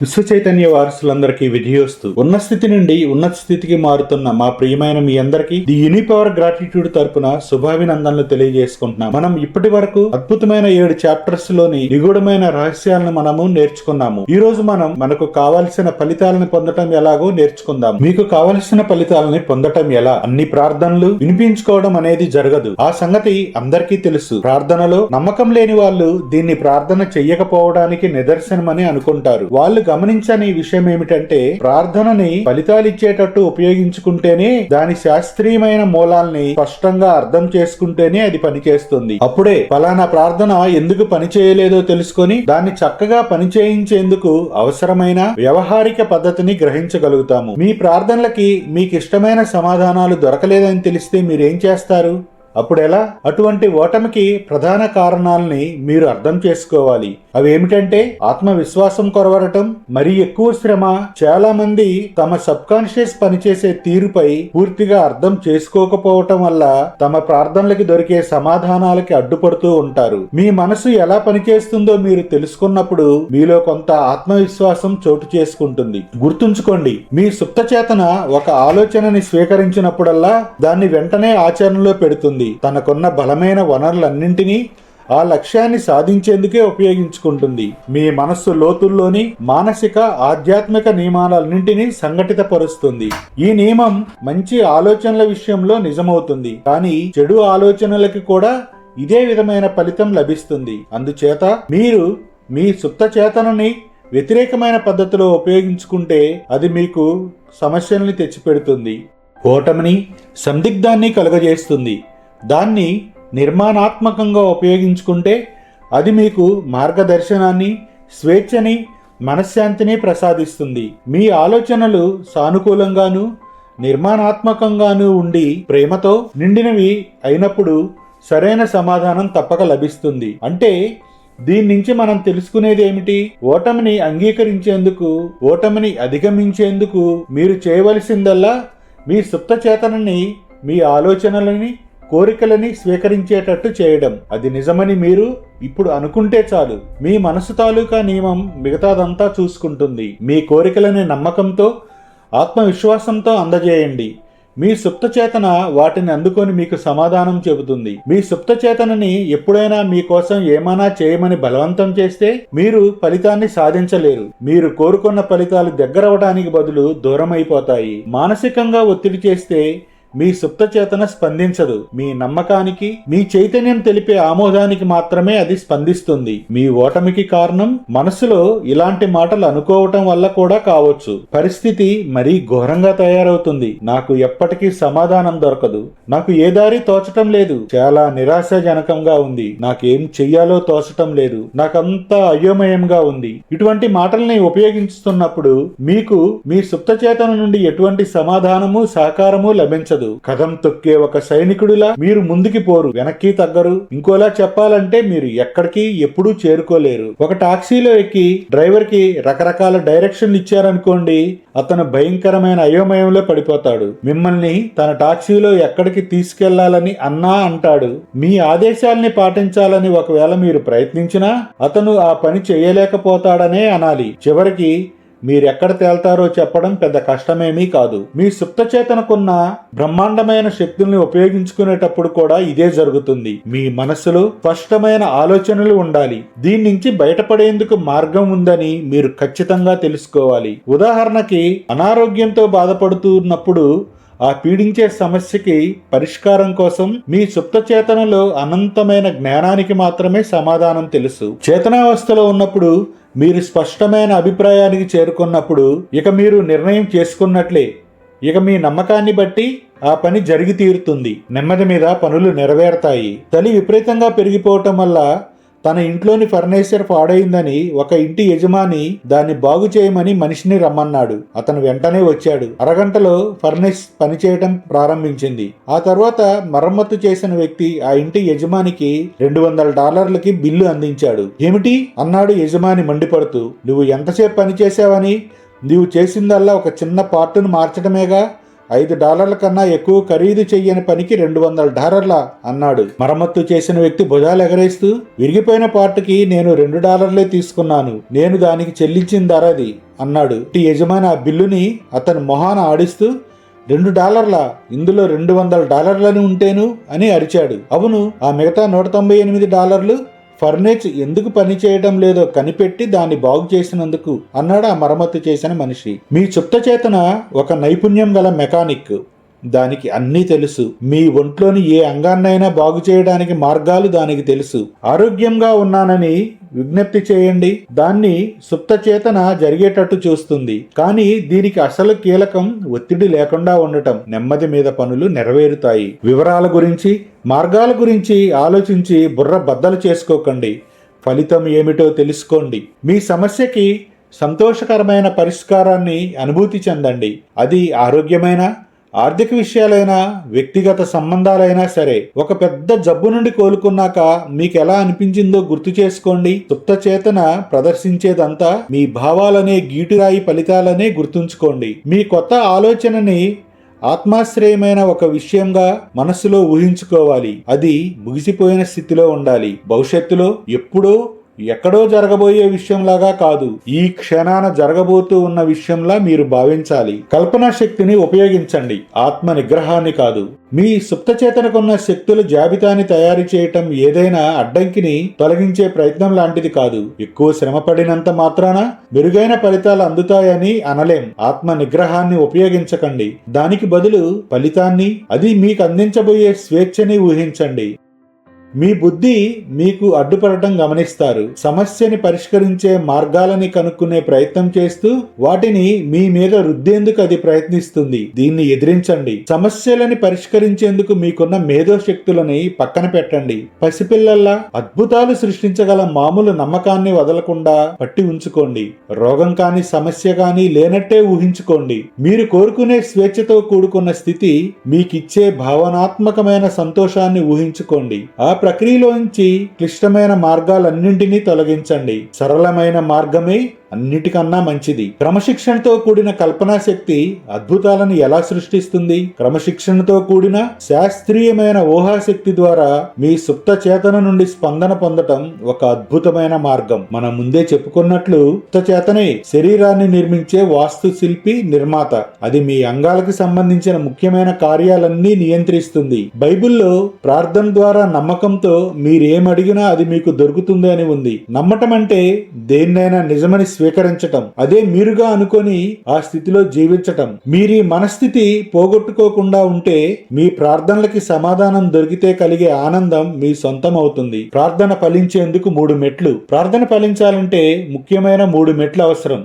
విశ్వ చైతన్య వారసులందరికీ విజయోస్తు. ఉన్న స్థితి నుండి ఉన్నత స్థితికి మారుతున్న మా ప్రియమైన మీ అందరికీ ది యూనిపవర్ గ్రాటిట్యూడ్ తరపున శుభాభినందనలు తెలియజేసుకుంటున్నాం. మనం ఇప్పటి వరకు అద్భుతమైన 7 చాప్టర్స్ లోని నిగూఢమైన రహస్యాలను మనము నేర్చుకున్నాము. ఈ రోజు మనకు కావలసిన ఫలితాలను పొందటం ఎలాగో నేర్చుకుందాం. మీకు కావలసిన ఫలితాలని పొందటం ఎలా? అన్ని ప్రార్థనలు వినిపించుకోవడం అనేది జరగదు. ఆ సంగతి అందరికీ తెలుసు. ప్రార్థనలో నమ్మకం లేని వాళ్ళు దీన్ని ప్రార్థన చెయ్యకపోవడానికి నిదర్శనమని అనుకుంటారు. వాళ్ళు గమనించని విషయం ఏమిటంటే ప్రార్థనని ఫలితాలిచ్చేటట్టు ఉపయోగించుకుంటేనే, దాని శాస్త్రీయమైన మూలాల్ని స్పష్టంగా అర్థం చేసుకుంటేనే అది పనిచేస్తుంది. అప్పుడే ఫలానా ప్రార్థన ఎందుకు పనిచేయలేదో తెలుసుకొని దాన్ని చక్కగా పనిచేయించేందుకు అవసరమైన వ్యవహారిక పద్ధతిని గ్రహించగలుగుతాము. మీ ప్రార్థనలకి మీకు ఇష్టమైన సమాధానాలు దొరకలేదని తెలిస్తే మీరేం చేస్తారు? అప్పుడెలా? అటువంటి ఓటమికి ప్రధాన కారణాలని మీరు అర్థం చేసుకోవాలి. అవి ఏమిటంటే ఆత్మవిశ్వాసం కొరవడటం, మరీ ఎక్కువ శ్రమ, చాలా మంది తమ సబ్ కాన్షియస్ పనిచేసే తీరుపై పూర్తిగా అర్థం చేసుకోకపోవటం వల్ల తమ ప్రార్థనలకి దొరికే సమాధానాలకి అడ్డుపడుతూ ఉంటారు. మీ మనసు ఎలా పనిచేస్తుందో మీరు తెలుసుకున్నప్పుడు మీలో కొంత ఆత్మవిశ్వాసం చోటు చేసుకుంటుంది. గుర్తుంచుకోండి, మీ సుప్త చేతన ఒక ఆలోచనని స్వీకరించినప్పుడల్లా దాన్ని వెంటనే ఆచరణలో పెడుతుంది. తనకున్న బలమైన వనరులన్నింటినీ ఆ లక్ష్యాన్ని సాధించేందుకే ఉపయోగించుకుంటుంది. మీ మనస్సు లోతుల్లోని మానసిక ఆధ్యాత్మిక నియమాలన్నింటినీ సంఘటితపరుస్తుంది. ఈ నియమం మంచి ఆలోచనల విషయంలో నిజమవుతుంది, కానీ చెడు ఆలోచనలకి కూడా ఇదే విధమైన ఫలితం లభిస్తుంది. అందుచేత మీరు మీ సుప్త చేతనని వ్యతిరేకమైన పద్ధతిలో ఉపయోగించుకుంటే అది మీకు సమస్యల్ని తెచ్చిపెడుతుంది, ఓటమిని, సందిగ్ధాన్ని కలుగజేస్తుంది. దాన్ని నిర్మాణాత్మకంగా ఉపయోగించుకుంటే అది మీకు మార్గదర్శనాన్ని, స్వేచ్ఛని, మనశ్శాంతిని ప్రసాదిస్తుంది. మీ ఆలోచనలు సానుకూలంగాను నిర్మాణాత్మకంగాను ఉండి ప్రేమతో నిండినవి అయినప్పుడు సరైన సమాధానం తప్పక లభిస్తుంది. అంటే దీని నుంచి మనం తెలుసుకునేది ఏమిటి? ఓటమిని అంగీకరించేందుకు, ఓటమిని అధిగమించేందుకు మీరు చేయవలసిందల్లా మీ సుప్త చేతనని, మీ ఆలోచనలని, కోరికలని స్వీకరించేటట్టు చేయడం. అది నిజమని మీరు ఇప్పుడు అనుకుంటే చాలు. మీ మనసు తాలూకా నియమం మిగతాదంతా చూసుకుంటుంది. మీ కోరికలని నమ్మకంతో, ఆత్మవిశ్వాసంతో అందజేయండి. మీ సుప్త చేతన వాటిని అందుకొని మీకు సమాధానం చెబుతుంది. మీ సుప్త చేతనని ఎప్పుడైనా మీకోసం ఏమైనా చేయమని బలవంతం చేస్తే మీరు ఫలితాన్ని సాధించలేరు. మీరు కోరుకున్న ఫలితాలు దగ్గరవడానికి బదులు దూరం అయిపోతాయి. మానసికంగా ఒత్తిడి చేస్తే మీ సుప్త చేతన స్పందించదు. మీ నమ్మకానికి, మీ చైతన్యం తెలిపే ఆమోదానికి మాత్రమే అది స్పందిస్తుంది. మీ ఓటమికి కారణం మనసులో ఇలాంటి మాటలు అనుకోవటం వల్ల కూడా కావచ్చు. పరిస్థితి మరీ ఘోరంగా తయారవుతుంది. నాకు ఎప్పటికీ సమాధానం దొరకదు. నాకు ఏ దారి తోచటం లేదు. చాలా నిరాశాజనకంగా ఉంది. నాకేం చెయ్యాలో తోచటం లేదు. నాకంతా అయోమయంగా ఉంది. ఇటువంటి మాటల్ని ఉపయోగిస్తున్నప్పుడు మీకు మీ సుప్త చేతన నుండి ఎటువంటి సమాధానము, సహకారము లభించదు. కదం తొక్కే ఒక సైనికుడిలా మీరు ముందుకి పోరు, వెనక్కి తగ్గరు. ఇంకోలా చెప్పాలంటే మీరు ఎక్కడికి ఎప్పుడూ చేరుకోలేరు. ఒక టాక్సీలో ఎక్కి డ్రైవర్ కి రకరకాల డైరెక్షన్లు ఇచ్చారనుకోండి, అతను భయంకరమైన అయోమయంలో పడిపోతాడు. మిమ్మల్ని తన టాక్సీలో ఎక్కడికి తీసుకెళ్లాలని అన్నా అంటాడు. మీ ఆదేశాలని పాటించాలని ఒకవేళ మీరు ప్రయత్నించినా అతను ఆ పని చేయలేకపోతాడనే అనాలి. చివరికి మీరెక్కడ తేల్తారో చెప్పడం పెద్ద కష్టమేమీ కాదు. మీ సుప్త చేతనకున్న బ్రహ్మాండమైన శక్తుల్ని ఉపయోగించుకునేటప్పుడు కూడా ఇదే జరుగుతుంది. మీ మనసులో స్పష్టమైన ఆలోచనలు ఉండాలి. దీని నుంచి బయటపడేందుకు మార్గం ఉందని మీరు ఖచ్చితంగా తెలుసుకోవాలి. ఉదాహరణకి, అనారోగ్యంతో బాధపడుతున్నప్పుడు ఆ పీడించే సమస్యకి పరిష్కారం కోసం మీ సుప్త చేతనలో అనంతమైన జ్ఞానానికి మాత్రమే సమాధానం తెలుసు. చేతనావస్థలో ఉన్నప్పుడు మీరు స్పష్టమైన అభిప్రాయానికి చేరుకున్నప్పుడు ఇక మీరు నిర్ణయం చేసుకున్నట్లే. ఇక మీ నమ్మకాన్ని బట్టి ఆ పని జరిగి తీరుతుంది. నెమ్మది మీద పనులు నెరవేరుతాయి. చలి విపరీతంగా పెరిగిపోవటం వల్ల తన ఇంట్లోని ఫర్నిచర్ పాడైందని ఒక ఇంటి యజమాని దాన్ని బాగు చేయమని మనిషిని రమ్మన్నాడు. అతను వెంటనే వచ్చాడు. అరగంటలో ఫర్నేస్ పనిచేయడం ప్రారంభించింది. ఆ తర్వాత మరమ్మతు చేసిన వ్యక్తి ఆ ఇంటి యజమానికి $200 బిల్లు అందించాడు. ఏమిటి అన్నాడు యజమాని మండిపడుతూ. నువ్వు ఎంతసేపు పని చేశావని? నీవు చేసిందల్లా ఒక చిన్న పార్టును మార్చడమేగా. $5 కన్నా ఎక్కువ ఖరీదు చెయ్యని పనికి $200 అన్నాడు. మరమ్మత్తు చేసిన వ్యక్తి భుజాలు ఎగరేస్తూ, విరిగిపోయిన పార్ట్కి నేను $2 తీసుకున్నాను, నేను దానికి చెల్లించిన ధర అది అన్నాడు. యజమాని ఆ బిల్లుని అతని మొహాన ఆడిస్తూ, $2, ఇందులో $200 ఉంటేను అని అరిచాడు. అవును, ఆ మిగతా $198 ఫర్నేజ్ ఎందుకు పని చేయడం లేదో కనిపెట్టి దాన్ని బాగు చేసినందుకు అన్నాడు ఆ మరమ్మతు చేసిన మనిషి. మీ సుప్త చేతన ఒక నైపుణ్యం గల మెకానిక్. దానికి అన్నీ తెలుసు. మీ ఒంట్లోని ఏ అంగాన్నైనా బాగు చేయడానికి మార్గాలు దానికి తెలుసు. ఆరోగ్యంగా ఉన్నానని విజ్ఞప్తి చేయండి, దాన్ని సుప్త చేతన జరిగేటట్టు చూస్తుంది. కానీ దీనికి అసలు కీలకం ఒత్తిడి లేకుండా ఉండటం. నెమ్మది మీద పనులు నెరవేరుతాయి. వివరాల గురించి, మార్గాల గురించి ఆలోచించి బుర్ర బద్దలు చేసుకోకండి. ఫలితం ఏమిటో తెలుసుకోండి. మీ సమస్యకి సంతోషకరమైన పరిష్కారాన్ని అనుభూతి చెందండి. అది ఆరోగ్యమైన, ఆర్థిక విషయాలైనా, వ్యక్తిగత సంబంధాలైనా సరే. ఒక పెద్ద జబ్బు నుండి కోలుకున్నాక మీకు ఎలా అనిపించిందో గుర్తు చేసుకోండి. సుప్త చేతన ప్రదర్శించేదంతా మీ భావాలనే గీటురాయి ఫలితాలనే గుర్తుంచుకోండి. మీ కొత్త ఆలోచనని ఆత్మాశ్రయమైన ఒక విషయంగా మనసులో ఊహించుకోవాలి. అది ముగిసిపోయిన స్థితిలో ఉండాలి. భవిష్యత్తులో ఎప్పుడో ఎక్కడో జరగబోయే విషయంలాగా కాదు, ఈ క్షణాన జరగబోతూ ఉన్న విషయంలా మీరు భావించాలి. కల్పనా శక్తిని ఉపయోగించండి, ఆత్మ నిగ్రహాన్ని కాదు. మీ సుప్త చేతనకున్న శక్తుల జాబితాని తయారు చేయటం ఏదైనా అడ్డంకిని తొలగించే ప్రయత్నం లాంటిది కాదు. ఎక్కువ శ్రమ పడినంత మాత్రాన మెరుగైన ఫలితాలు అందుతాయని అనలేం. ఆత్మ నిగ్రహాన్ని ఉపయోగించకండి. దానికి బదులు ఫలితాన్ని, అది మీకు అందించబోయే స్వేచ్ఛని ఊహించండి. మీ బుద్ధి మీకు అడ్డుపడటం గమనిస్తారు. సమస్యని పరిష్కరించే మార్గాలని కనుక్కునే ప్రయత్నం చేస్తూ వాటిని మీ మీద రుద్దేందుకు అది ప్రయత్నిస్తుంది. దీన్ని ఎదిరించండి. సమస్యలని పరిష్కరించేందుకు మీకున్న మేధో శక్తులని పక్కన పెట్టండి. పసిపిల్లల్లా అద్భుతాలు సృష్టించగల మామూలు నమ్మకాన్ని వదలకుండా పట్టి ఉంచుకోండి. రోగం కాని, సమస్య కాని లేనట్టే ఊహించుకోండి. మీరు కోరుకునే స్వేచ్ఛతో కూడుకున్న స్థితి మీకిచ్చే భావనాత్మకమైన సంతోషాన్ని ఊహించుకోండి. ఆ ప్రక్రియలోంచి క్లిష్టమైన మార్గాలన్నింటినీ తొలగించండి. సరళమైన మార్గమే అన్నిటికన్నా మంచిది. క్రమశిక్షణతో కూడిన కల్పనా శక్తి అద్భుతాలను ఎలా సృష్టిస్తుంది? క్రమశిక్షణతో కూడిన శాస్త్రీయమైన ఊహాశక్తి ద్వారా మీ సుప్త చేతన నుండి స్పందన పొందటం ఒక అద్భుతమైన మార్గం. మనం ముందే చెప్పుకున్నట్లు సుప్త చేతనే శరీరాన్ని నిర్మించే వాస్తు శిల్పి, నిర్మాత. అది మీ అంగాలకు సంబంధించిన ముఖ్యమైన కార్యాలన్నీ నియంత్రిస్తుంది. బైబిల్లో ప్రార్థన ద్వారా నమ్మకంతో మీరేమడిగినా అది మీకు దొరుకుతుంది అని ఉంది. నమ్మటం అంటే దేన్నైనా నిజమని స్వీకరించటం. అదే మీరుగా అనుకొని ఆ స్థితిలో జీవించటం. మీరీ మనస్థితి పోగొట్టుకోకుండా ఉంటే మీ ప్రార్థనలకి సమాధానం దొరికితే కలిగే ఆనందం మీ సొంతం అవుతుంది. ప్రార్థన ఫలించేందుకు 3 మెట్లు. ప్రార్థన ఫలించాలంటే ముఖ్యమైన 3 మెట్లు అవసరం.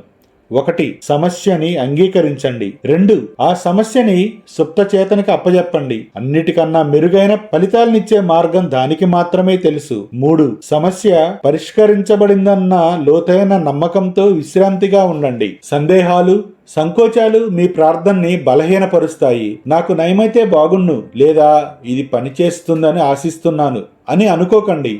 1. సమస్యని అంగీకరించండి. 2. ఆ సమస్యని సుప్త చేతనకి అప్పజెప్పండి. అన్నిటికన్నా మెరుగైన ఫలితాలనిచ్చే మార్గం దానికి మాత్రమే తెలుసు. 3. సమస్య పరిష్కరించబడిందన్న లోతైన నమ్మకంతో విశ్రాంతిగా ఉండండి. సందేహాలు, సంకోచాలు మీ ప్రార్థనని బలహీనపరుస్తాయి. నాకు నయమైతే బాగుండు, లేదా ఇది పనిచేస్తుందని ఆశిస్తున్నాను అని అనుకోకండి.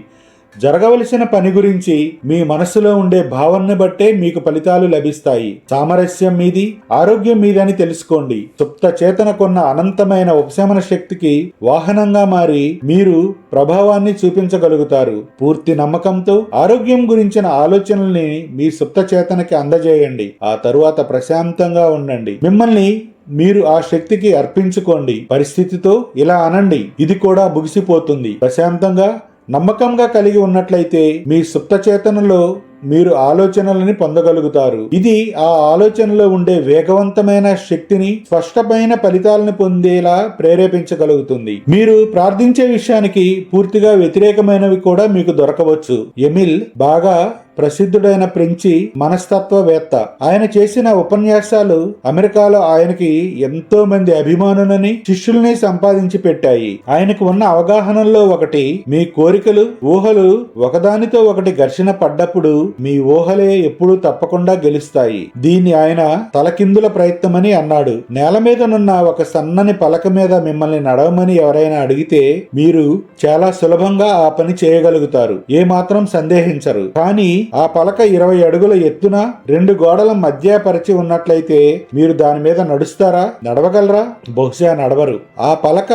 జరగవలసిన పని గురించి మీ మనసులో ఉండే భావనని బట్టే మీకు ఫలితాలు లభిస్తాయి. సామరస్యం మీది, ఆరోగ్యం మీదని తెలుసుకోండి. సుప్త చేతనకున్న అనంతమైన ఉపశమన శక్తికి వాహనంగా మారి మీరు ప్రభావాన్ని చూపించగలుగుతారు. పూర్తి నమ్మకంతో ఆరోగ్యం గురించిన ఆలోచనల్ని మీ సుప్త చేతనకి అందజేయండి. ఆ తరువాత ప్రశాంతంగా ఉండండి. మిమ్మల్ని మీరు ఆ శక్తికి అర్పించుకోండి. పరిస్థితితో ఇలా అనండి, ఇది కూడా ముగిసిపోతుంది. ప్రశాంతంగా, నమ్మకంగా కలిగి ఉన్నట్లయితే మీ సుప్త చేతనలో మీరు ఆలోచనలని పొందగలుగుతారు. ఇది ఆ ఆలోచనలో ఉండే వేగవంతమైన శక్తిని, స్పష్టమైన ఫలితాలను పొందేలా ప్రేరేపించగలుగుతుంది. మీరు ప్రార్థించే విషయానికి పూర్తిగా వ్యతిరేకమైనవి కూడా మీకు దొరకవచ్చు. ఎమిల్ బాగా ప్రసిద్ధుడైన ఫ్రెంచి మనస్తత్వవేత్త. ఆయన చేసిన ఉపన్యాసాలు అమెరికాలో ఆయనకి ఎంతో మంది అభిమానులని, శిష్యుల్ని సంపాదించి పెట్టాయి. ఆయనకు ఉన్న అవగాహనల్లో ఒకటి, మీ కోరికలు, ఊహలు ఒకదానితో ఒకటి ఘర్షణ పడ్డప్పుడు మీ ఊహలే ఎప్పుడూ తప్పకుండా గెలుస్తాయి. దీన్ని ఆయన తలకిందుల ప్రయత్నమని అన్నాడు. నేల మీదనున్న ఒక సన్నని పలక మీద మిమ్మల్ని నడవమని ఎవరైనా అడిగితే మీరు చాలా సులభంగా ఆ పని చేయగలుగుతారు. ఏమాత్రం సందేహించరు. కానీ ఆ పలక 20 అడుగుల ఎత్తున 2 గోడల మధ్య పరిచి ఉన్నట్లయితే మీరు దాని మీద నడుస్తారా? నడవగలరా? బహుశా నడవరు. ఆ పలక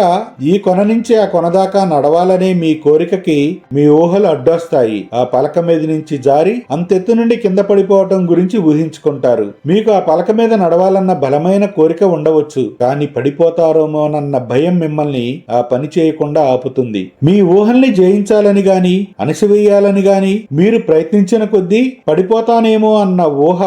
ఈ కొన నుంచి ఆ కొన దాకా నడవాలనే మీ కోరికకి మీ ఊహలు అడ్డొస్తాయి. ఆ పలక మీద నుంచి జారి అంతెత్తు నుండి కింద పడిపోవటం గురించి ఊహించుకుంటారు. మీకు ఆ పలక మీద నడవాలన్న బలమైన కోరిక ఉండవచ్చు, కానీ పడిపోతారోమోనన్న భయం మిమ్మల్ని ఆ పని చేయకుండా ఆపుతుంది. మీ ఊహల్ని జయించాలని గాని అణసివేయాలని గాని మీరు ప్రయత్నించిన కొద్దీ పడిపోతానేమో అన్న ఊహ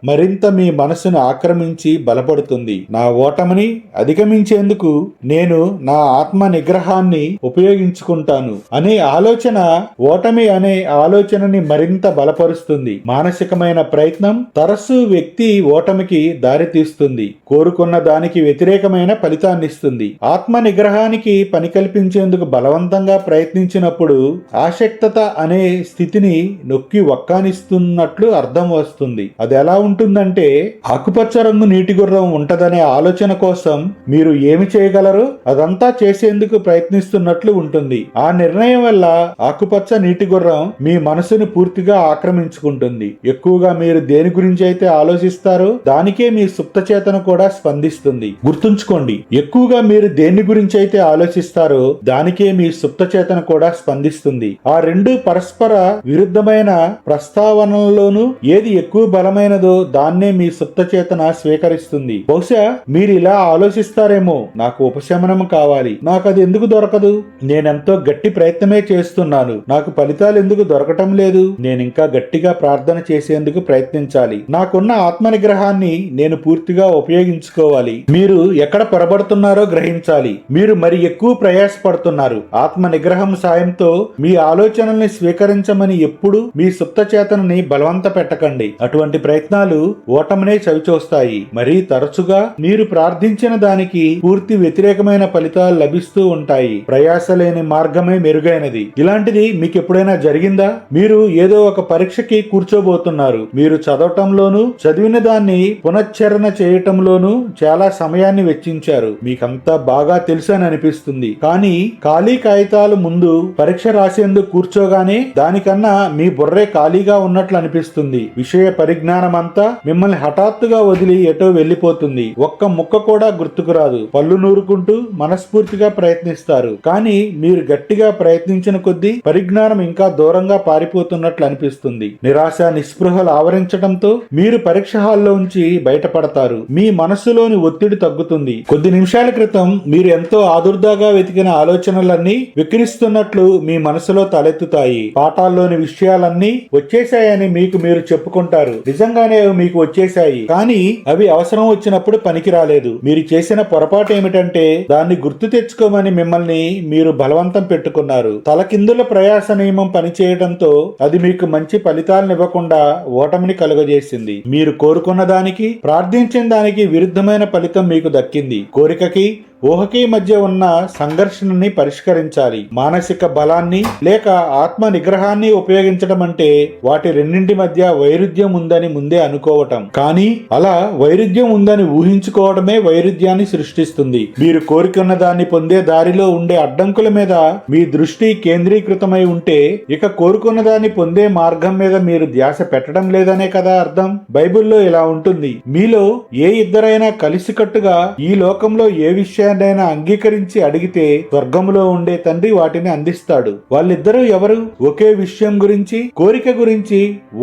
మరింత మీ మనసును ఆక్రమించి బలపడుతుంది. నా ఓటమిని అధిగమించేందుకు నేను నా ఆత్మ నిగ్రహాన్ని ఉపయోగించుకుంటాను అనే ఆలోచన ఓటమి అనే ఆలోచనని మరింత బలపరుస్తుంది. మానసికమైన ప్రయత్నం తరచు వ్యక్తి ఓటమికి దారితీస్తుంది, కోరుకున్న దానికి వ్యతిరేకమైన ఫలితాన్నిస్తుంది. ఆత్మ నిగ్రహానికి పని కల్పించేందుకు బలవంతంగా ప్రయత్నించినప్పుడు ఆసక్తత అనే స్థితిని నొక్కి ఒక్కానిస్తున్నట్లు అర్థం వస్తుంది. అది ఎలా ఉంటుందంటే, ఆకుపచ్చ రంగు నీటి గుర్రం ఉంటదనే ఆలోచన కోసం మీరు ఏమి చేయగలరు అదంతా చేసేందుకు ప్రయత్నిస్తున్నట్లు ఉంటుంది. ఆ నిర్ణయం వల్ల ఆకుపచ్చ నీటి గుర్రం మీ మనసును పూర్తిగా ఆక్రమించుకుంటుంది. ఎక్కువగా మీరు దేని గురించి అయితే ఆలోచిస్తారో దానికే మీ సుప్త చేతన కూడా స్పందిస్తుంది. గుర్తుంచుకోండి, ఎక్కువగా మీరు దేని గురించి అయితే ఆలోచిస్తారో దానికే మీ సుప్త చేతన కూడా స్పందిస్తుంది. ఆ రెండు పరస్పర విరుద్ధమైన ప్రస్తావనల్లోనూ ఏది ఎక్కువ బలమైనదో దాన్నే మీ సుప్త చేతన స్వీకరిస్తుంది. బహుశా మీరు ఇలా ఆలోచిస్తారేమో, నాకు ఉపశమనం కావాలి, నాకు అది ఎందుకు దొరకదు, నేనెంతో గట్టి ప్రయత్నమే చేస్తున్నాను, నాకు ఫలితాలు ఎందుకు దొరకటం లేదు, నేను ఇంకా గట్టిగా ప్రార్థన చేసేందుకు ప్రయత్నించాలి, నాకున్న ఆత్మ నిగ్రహాన్ని నేను పూర్తిగా ఉపయోగించుకోవాలి. మీరు ఎక్కడ పొరబడుతున్నారో గ్రహించాలి. మీరు మరి ఎక్కువ ప్రయాసపడుతున్నారు. ఆత్మ నిగ్రహం సాయంతో మీ ఆలోచనల్ని స్వీకరించమని ఎప్పుడు మీ సుప్త చేతనని బలవంత పెట్టకండి. అటువంటి ప్రయత్నాలు ఓటమినే చవిచూస్తాయి. మరీ తరచుగా మీరు ప్రార్థించిన దానికి పూర్తి వ్యతిరేకమైన ఫలితాలు లభిస్తూ ఉంటాయి. ప్రయాస లేని మార్గమే మెరుగైనది. ఇలాంటిది మీకు ఎప్పుడైనా జరిగిందా? మీరు ఏదో ఒక పరీక్షకి కూర్చోబోతున్నారు. మీరు చదవటంలోనూ చదివిన దాన్ని పునశ్చరణ చేయటంలోనూ చాలా సమయాన్ని వెచ్చించారు. మీకంతా బాగా తెలుసు అని అనిపిస్తుంది. కానీ ఖాళీ కాగితాలు ముందు పరీక్ష రాసేందుకు కూర్చోగానే దానికన్నా మీ బుర్రే ఖాళీగా ఉన్నట్లు అనిపిస్తుంది. విషయ పరిజ్ఞానం అంతా మిమ్మల్ని హఠాత్తుగా వదిలి ఎటో వెళ్లిపోతుంది. ఒక్క ముక్క కూడా గుర్తుకు రాదు. పళ్ళు నూరుకుంటూ మనస్ఫూర్తిగా ప్రయత్నిస్తారు. కానీ మీరు గట్టిగా ప్రయత్నించిన కొద్దీ పరిజ్ఞానం ఇంకా దూరంగా పారిపోతున్నట్లు అనిపిస్తుంది. నిరాశ నిస్పృహలు ఆవరించడంతో మీరు పరీక్ష హాల్లో ఉంచి బయటపడతారు. మీ మనస్సులోని ఒత్తిడి తగ్గుతుంది. కొద్ది నిమిషాల క్రితం మీరు ఎంతో ఆదుర్దాగా వెతికిన ఆలోచనలన్నీ విక్రిస్తున్నట్లు మీ మనసులో తలెత్తుతాయి. పాఠాల్లోని విషయాలన్నీ వచ్చేశాయని మీకు మీరు చెప్పుకుంటారు. నిజంగానే అవి మీకు వచ్చేశాయి, కానీ అవి అవసరం వచ్చినప్పుడు పనికి రాలేదు. మీరు చేసిన పొరపాటు ఏమిటంటే దాన్ని గుర్తు తెచ్చుకోమని మిమ్మల్ని మీరు బలవంతం పెట్టుకున్నారు. తలకిందుల ప్రయాస నియమం పనిచేయడంతో అది మీకు మంచి ఫలితాలనివ్వకుండా ఓటమిని కలుగజేసింది. మీరు కోరుకున్న దానికి ప్రార్థించిన దానికి విరుద్ధమైన ఫలితం మీకు దక్కింది. కోరికకి ఊహకి మధ్య ఉన్న సంఘర్షణని పరిష్కరించాలి. మానసిక బలాన్ని లేక ఆత్మ నిగ్రహాన్ని ఉపయోగించడం అంటే వాటి రెండింటి మధ్య వైరుధ్యం ఉందని ముందే అనుకోవటం. కానీ అలా వైరుధ్యం ఉందని ఊహించుకోవడమే వైరుధ్యాన్ని సృష్టిస్తుంది. మీరు కోరుకున్న దాన్ని పొందే దారిలో ఉండే అడ్డంకుల మీద మీ దృష్టి కేంద్రీకృతమై ఉంటే ఇక కోరుకున్న దాన్ని పొందే మార్గం మీద మీరు ధ్యాస పెట్టడం లేదనే కదా అర్థం. బైబిల్లో ఇలా ఉంటుంది, మీలో ఏ ఇద్దరైనా కలిసికట్టుగా ఈ లోకంలో ఏ విషయం అంగీకరించి అడిగితే స్వర్గములో ఉండే తండ్రి వాటిని అందిస్తాడు. వాళ్ళిద్దరూ ఎవరు? ఒకే విషయం గురించి, కోరిక గురించి,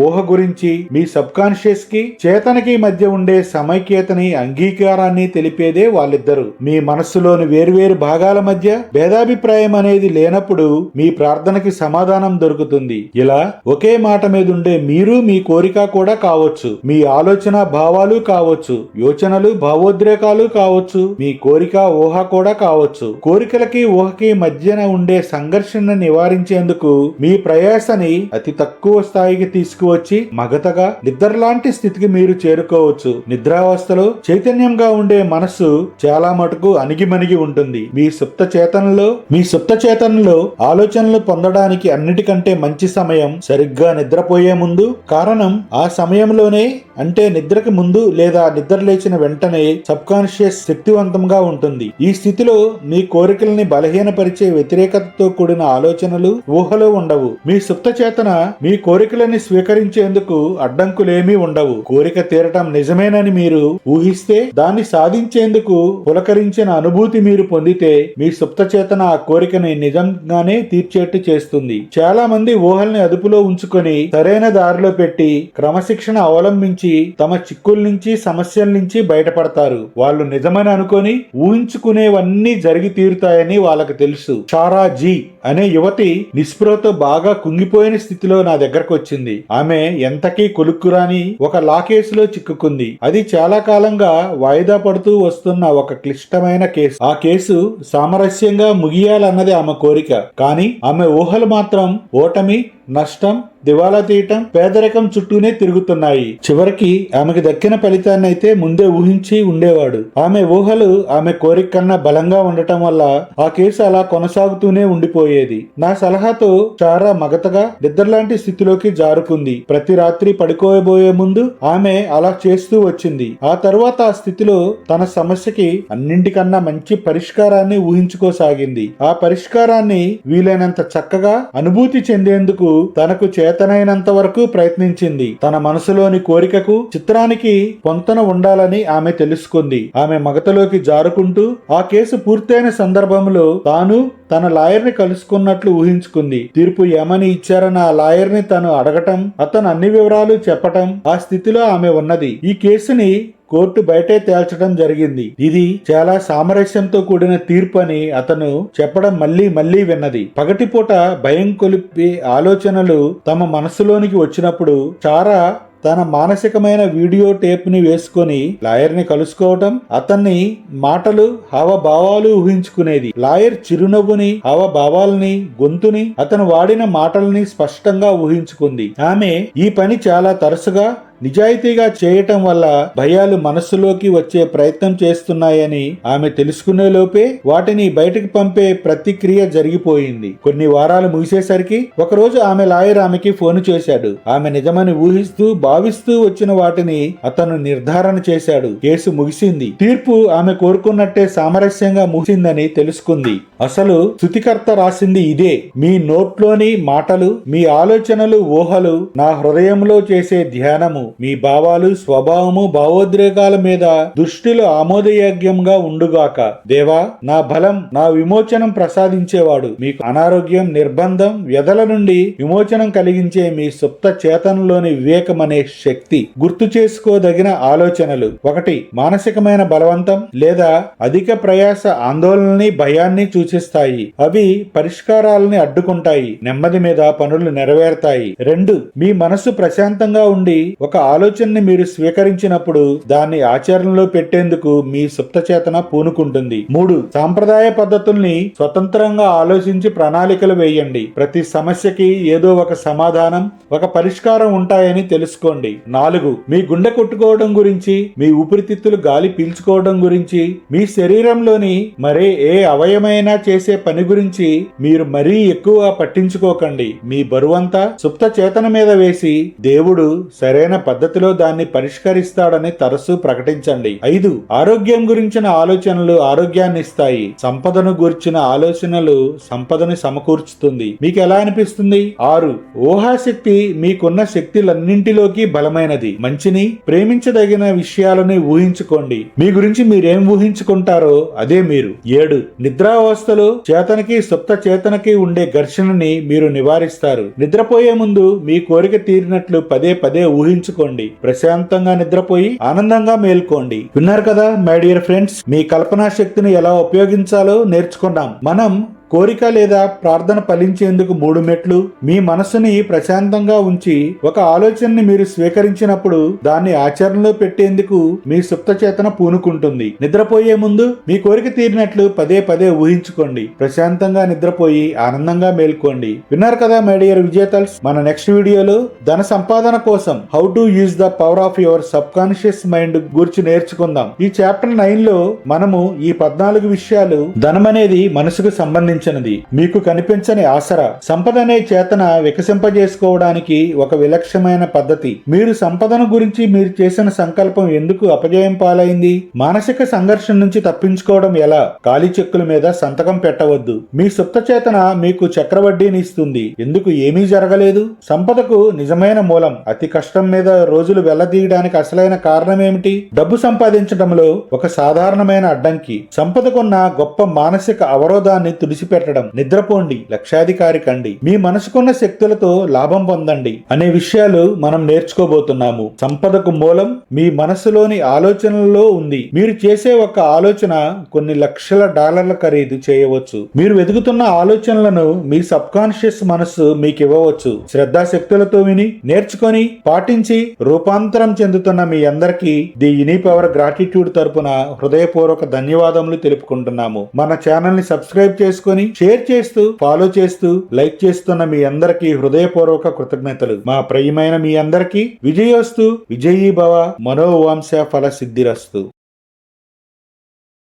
ఊహ గురించి మీ సబ్ కాన్షియస్ కి చేతనకి మధ్య ఉండే సమైక్యతని అంగీకారాన్ని తెలిపేదే వాళ్ళిద్దరు. మీ మనస్సులోని వేర్వేరు భాగాల మధ్య భేదాభిప్రాయం అనేది లేనప్పుడు మీ ప్రార్థనకి సమాధానం దొరుకుతుంది. ఇలా ఒకే మాట మీద ఉండే మీరు మీ కోరిక కూడా కావచ్చు, మీ ఆలోచన భావాలు కావచ్చు, యోచనలు భావోద్రేకాలు కావచ్చు, మీ కోరిక ఊహ కూడా కావచ్చు. కోరికలకి ఊహకి మధ్యన ఉండే సంఘర్షణ నివారించేందుకు మీ ప్రయాసని అతి తక్కువ స్థాయికి తీసుకువచ్చి మగతగా నిద్రలాంటి స్థితికి మీరు చేరుకోవచ్చు. నిద్రావస్థలో చైతన్యంగా ఉండే మనస్సు చాలా మటుకు అణిగిమణిగి ఉంటుంది. మీ సుప్త చేతనలో ఆలోచనలు పొందడానికి అన్నిటికంటే మంచి సమయం సరిగ్గా నిద్రపోయే ముందు. కారణం ఆ సమయంలోనే, అంటే నిద్రకి ముందు లేదా నిద్ర లేచిన వెంటనే సబ్ కాన్షియస్ శక్తివంతంగా ఉంటుంది. ఉంటుంది. ఈ స్థితిలో మీ కోరికల్ని బలహీనపరిచే వ్యతిరేకతతో కూడిన ఆలోచనలు, ఊహలు ఉండవు. మీ సుప్త చేతన మీ కోరికలని స్వీకరించేందుకు అడ్డంకులేమీ ఉండవు. కోరిక తీరటం నిజమేనని మీరు ఊహిస్తే, దాన్ని సాధించేందుకు పులకరించిన అనుభూతి మీరు పొందితే, మీ సుప్త చేతన ఆ కోరికని నిజంగానే తీర్చేట్టు చేస్తుంది. చాలా మంది ఊహల్ని అదుపులో ఉంచుకొని సరైన దారిలో పెట్టి క్రమశిక్షణ అవలంబించి తమ చిక్కుల నుంచి, సమస్యల నుంచి బయటపడతారు. వాళ్ళు నిజమని అనుకొని ఊహించుకునేవన్నీ జరిగి తీరుతాయని వాళ్ళకి తెలుసు. షారా జీ అనే యువతి నిస్పృహతో బాగా కుంగిపోయిన స్థితిలో నా దగ్గరకు వచ్చింది. ఆమె ఎంతకీ కొలుక్కురాని ఒక లా కేసులో చిక్కుకుంది. అది చాలా కాలంగా వాయిదా పడుతూ వస్తున్న ఒక క్లిష్టమైన కేసు. ఆ కేసు సామరస్యంగా ముగియాలన్నది ఆమె కోరిక. కానీ ఆమె ఊహలు మాత్రం ఓటమి, నష్టం, దివాలా తీయటం, పేదరికం చుట్టూనే తిరుగుతున్నాయి. చివరికి ఆమెకు దక్కిన ఫలితాన్ని అయితే ముందే ఊహించి ఉండేవాడు. ఆమె ఊహలు ఆమె కోరిక కన్నా బలంగా ఉండటం వల్ల ఆ కేసు అలా కొనసాగుతూనే ఉండిపోయేది. నా సలహాతో చాలా మగతగా నిద్రలాంటి స్థితిలోకి జారుకుంది. ప్రతి రాత్రి పడుకోబోయే ముందు ఆమె అలా చేస్తూ వచ్చింది. ఆ తర్వాత ఆ స్థితిలో తన సమస్యకి అన్నింటికన్నా మంచి పరిష్కారాన్ని ఊహించుకోసాగింది. ఆ పరిష్కారాన్ని వీలైనంత చక్కగా అనుభూతి చెందేందుకు తనకు చేతనైనంత వరకు ప్రయత్నించింది. తన మనసులోని కోరికకు, చిత్రానికి పొంతన ఉండాలని ఆమె తెలుసుకుంది. ఆమె మగతలోకి జారుకుంటూ ఆ కేసు పూర్తయిన సందర్భంలో తాను తన లాయర్ని కలుసుకున్నట్లు ఊహించుకుంది. తీర్పు ఏమని ఇచ్చారన్న ఆ లాయర్ని తను అడగటం, అతను అన్ని వివరాలు చెప్పటం, ఆ స్థితిలో ఆమె ఉన్నది. ఈ కేసుని కోర్టు బయటే తేల్చడం జరిగింది. ఇది చాలా సామరస్యంతో కూడిన తీర్పు అని అతను చెప్పడం మళ్లీ విన్నది. పగటిపూట భయం కొలిపే ఆలోచనలు తమ మనసులోనికి వచ్చినప్పుడు చారా తన మానసికమైన వీడియో టేప్ ని వేసుకొని లాయర్ ని కలుసుకోవటం, అతన్ని మాటలు, హావభావాలు ఊహించుకునేది. లాయర్ చిరునవ్వుని, హావభావాలని, గొంతుని, అతను వాడిన మాటల్ని స్పష్టంగా ఊహించుకుంది. ఆమె ఈ పని చాలా తరచుగా నిజాయితీగా చేయటం వల్ల భయాలు మనస్సులోకి వచ్చే ప్రయత్నం చేస్తున్నాయని ఆమె తెలుసుకునే లోపే వాటిని బయటకు పంపే ప్రతిక్రియ జరిగిపోయింది. కొన్ని వారాలు ముగిసేసరికి ఒకరోజు ఆమె లాయర్ ఆమెకి ఫోన్ చేశాడు. ఆమె నిజమని ఊహిస్తూ భావిస్తూ వచ్చిన వాటిని అతను నిర్ధారణ చేశాడు. కేసు ముగిసింది. తీర్పు ఆమె కోరుకున్నట్టే సామరస్యంగా ముగిసిందని తెలుసుకుంది. అసలు స్తుతికర్త రాసింది ఇదే. మీ నోట్లోని మాటలు, మీ ఆలోచనలు, ఊహలు నా హృదయంలో చేసే ధ్యానము, మీ భావాలు, స్వభావము, భావోద్రేకాల మీద దృష్టిలో ఆమోదయోగ్యంగా ఉండుగాక. దేవా, నా బలం, నా విమోచనం ప్రసాదించేవాడు. మీకు అనారోగ్యం, నిర్బంధం, వ్యధల నుండి విమోచనం కలిగించే మీ సుప్త చేతనలోని వివేకం అనే శక్తి. గుర్తు చేసుకోదగిన ఆలోచనలు. 1. మానసికమైన బలవంతం లేదా అధిక ప్రయాస ఆందోళనని, భయాన్ని సూచిస్తాయి. అవి పరిష్కారాలని అడ్డుకుంటాయి, నెమ్మది మీద పనులు నెరవేరుతాయి. 2. మీ మనసు ప్రశాంతంగా ఉండి ఒక ఆలోచనని మీరు స్వీకరించినప్పుడు దాన్ని ఆచరణలో పెట్టేందుకు మీ సుప్త చేతన పూనుకుంటుంది. 3. సాంప్రదాయ పద్ధతుల్ని స్వతంత్రంగా ఆలోచించి ప్రణాళికలు వేయండి. ప్రతి సమస్యకి ఏదో ఒక సమాధానం, ఒక పరిష్కారం ఉంటాయని తెలుసుకోండి. 4. మీ గుండె కొట్టుకోవడం గురించి, మీ ఊపిరితిత్తులు గాలి పీల్చుకోవడం గురించి, మీ శరీరంలోని మరే ఏ అవయమైనా చేసే పని గురించి మీరు మరీ ఎక్కువ పట్టించుకోకండి. మీ బరువంతా సుప్త చేతన మీద వేసి దేవుడు సరైన పద్ధతిలో దాన్ని పరిష్కరిస్తాడని తరచూ ప్రకటించండి. 5. ఆరోగ్యం గురించిన ఆలోచనలు ఆరోగ్యాన్ని ఇస్తాయి. సంపదను గురించిన ఆలోచనలు సంపదని సమకూర్చుతుంది. మీకు ఎలా అనిపిస్తుంది? 6. ఊహాశక్తి మీకున్న శక్తులన్నింటిలోకి బలమైనది. మంచిని, ప్రేమించదగిన విషయాలని ఊహించుకోండి. మీ గురించి మీరేం ఊహించుకుంటారో అదే మీరు. 7. నిద్రావస్థలో చేతనకి, సుప్త చేతనకి ఉండే ఘర్షణని మీరు నివారిస్తారు. నిద్రపోయే ముందు మీ కోరిక తీరినట్లు పదే ఊహించుకోండి. ప్రశాంతంగా నిద్రపోయి ఆనందంగా మేల్కోండి. విన్నారు కదా మై డియర్ ఫ్రెండ్స్, మీ కల్పనా శక్తిని ఎలా ఉపయోగించాలో నేర్చుకున్నాం. మనం కోరిక లేదా ప్రార్థన ఫలించేందుకు 3 మెట్లు. మీ మనసుని ప్రశాంతంగా ఉంచి ఒక ఆలోచనని మీరు స్వీకరించినప్పుడు దాన్ని ఆచరణలో పెట్టేందుకు మీ సుప్త చేతన పూనుకుంటుంది. నిద్రపోయే ముందు మీ కోరిక తీరినట్లు పదే ఊహించుకోండి. ప్రశాంతంగా నిద్రపోయి ఆనందంగా మేల్కోండి. విన్నారు కదా మై డియర్ విజేతల్స్. మన నెక్స్ట్ వీడియోలో ధన సంపాదన కోసం how to use the power of your sub conscious mind గురించి నేర్చుకుందాం. ఈ చాప్టర్ 9 లో మనము ఈ 14 విషయాలు ధనం అనేది మనసుకు సంబంధించి కనిపించనిది, మీకు కనిపించని ఆసరా. సంపద అనే చేతన వికసింపజేసుకోవడానికి ఒక విలక్షణమైన పద్ధతి. మీరు సంపదను గురించి మీరు చేసిన సంకల్పం ఎందుకు అపజయం పాలైంది? మానసిక సంఘర్షణ నుంచి తప్పించుకోవడం ఎలా? ఖాళీ చెక్కుల మీద సంతకం పెట్టవద్దు. మీ సుప్త చేతన మీకు చక్రవడ్డీని ఇస్తుంది. ఎందుకు ఏమీ జరగలేదు? సంపదకు నిజమైన మూలం అతి కష్టం మీద రోజులు వెళ్లదీయడానికి అసలైన కారణం ఏమిటి? డబ్బు సంపాదించడంలో ఒక సాధారణమైన అడ్డంకి సంపదకున్న గొప్ప మానసిక అవరోధాన్ని తుడిచిపెట్టడం. నిద్రపోండి, లక్షాధికారి కండి, మీ మనసుకున్న శక్తులతో లాభం పొందండి అనే విషయాలు మనం నేర్చుకోబోతున్నాము. సంపదకు మూలం మీ మనసులోని ఆలోచనలలో ఉంది. మీరు చేసే ఒక ఆలోచన కొన్ని లక్షల డాలర్ల ఖరీదు చేయవచ్చు. మీరు వెతుకుతున్న ఆలోచనలను మీ సబ్ కాన్షియస్ మనస్సు మీకు ఇవ్వవచ్చు. శ్రద్ధాశక్తులతో విని, నేర్చుకొని, పాటించి రూపాంతరం చెందుతున్న మీ అందరికీ ది యూనిక్ పవర్ గ్రాటిట్యూడ్ తరపున హృదయపూర్వక ధన్యవాదములు తెలుపుకుంటున్నాము. మన ఛానల్ ని సబ్స్క్రైబ్ చేసుకొని, షేర్ చేస్తూ, ఫాలో చేస్తూ, లైక్ చేస్తున్న మీ అందరికీ హృదయపూర్వక కృతజ్ఞతలు. మా ప్రియమైన మీ అందరికీ విజయోస్తు, విజయీ భవ, మనోవాంశ ఫల సిద్ధిరస్తు.